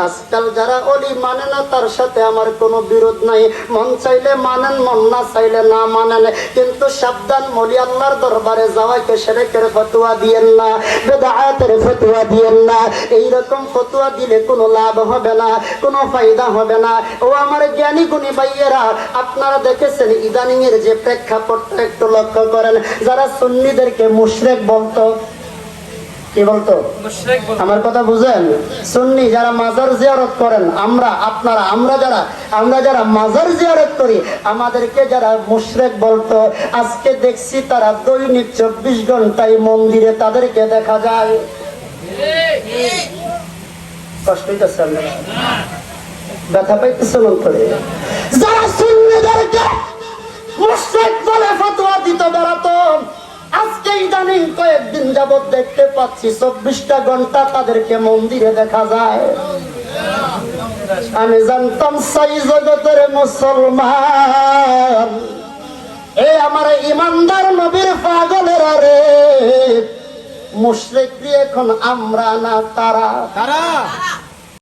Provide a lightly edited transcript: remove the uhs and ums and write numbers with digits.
আজকাল যারা অলি মানে না তার সাথে আমার কোনো বিরোধ নাই, মন চাইলে মানেন, মন না চাইলে না মানেন, কিন্তু সাবধান, মলি আল্লাহর দরবারে যাওয়াকে শিরকের ফতোয়া দিয়েন না, বিদআতের ফতোয়া দিয়েন না। এইরকম ফতোয়া দিলে কোনো লাভ হবে না, কোনো ফায়দা হবে না। ও আমার জ্ঞানী গুণী ভাইয়েরা, আপনারা দেখেছেন ইদানিং এর যে প্রেক্ষাপটটা একটু লক্ষ্য করেন। যারা সুন্নিদেরকে মুশরিক বলতো, কি বলতো? আমার কথা বুঝেন? সুন্নি যারা মাজার জিয়ারত করেন, আমরা যারা মাজার জিয়ারত করি, আমাদেরকে যারা মুশরিক বলতো, আজকে দেখছি তারা দৈনিক 24 ঘন্টায় মন্দিরে তাদেরকে দেখা যায়। কষ্ট হইতেছে, ব্যথা পাইতেছে অন্তরে। যারা সুন্নিদেরকে মুশরিক বলে ফতোয়া দিত বেড়াতো, আজকে ইদানিং কয়েকদিন যাবত দেখতে পাচ্ছি 24টা ঘন্টা তাদেরকে মন্দিরে দেখা যায়। আমি জানতাম সাই জগতের মুসলমান, এ আমার ইমানদার নবীর পাগলেরা রে, মুশরিক এখন আমরা না তারা।